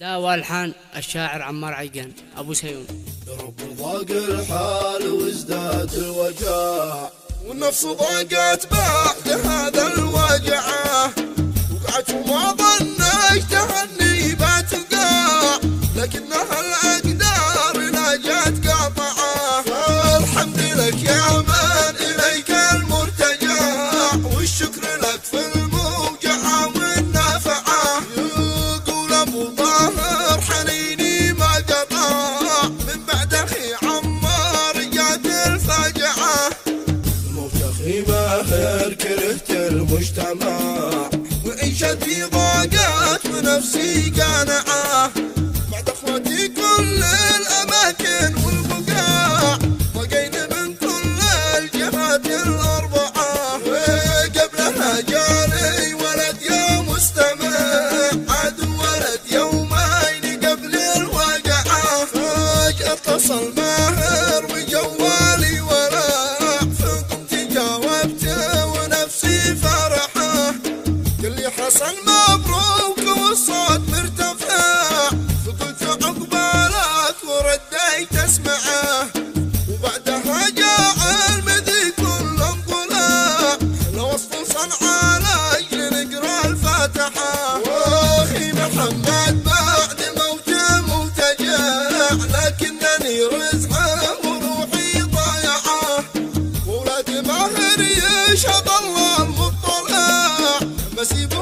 دا والحان الشاعر عمار عيقان ابو سيون. رب ضاق الحال وازداد الوجع، والنفس ضاقت بعد هذا الوجعه، وقعت وما ظنيت اني بتوقع، لكنها الاقدار لا جت قاطعه. فالحمد لك يا من اليك المرتجع، والشكر لك في الموجعه والنافعه. يقول ابو طاهر حنيني ما قطع، من بعد اخي عمار جات الفاجعه. موت اخي ماهر كرهت المجتمع، وعيشتي ضاقت ونفسي قانعه، بعد اخواتي كل الاماكن والبقاع، بقينا من كل الجهات الاربعه. وقبلها جاني ولد يا مستمع، عاد ولد يومين قبل الواقعه. فجأة اتصل ماهر وجوالي ولع، فقمت جاوبته ونفسي فرحه، قال لي حسن مبروك والصوت مرتفع. فقلت عقبالك ورديت اسمعه، وبعدها جاء المدي كلهم طلع، لوصل صنعاء لاجل نقرا الفاتحه. واخي محمد بعد موته متجع، لكنني رزعه وروحي ضايعه، وولاد ماهر يشهد الله المطلع، بسيبه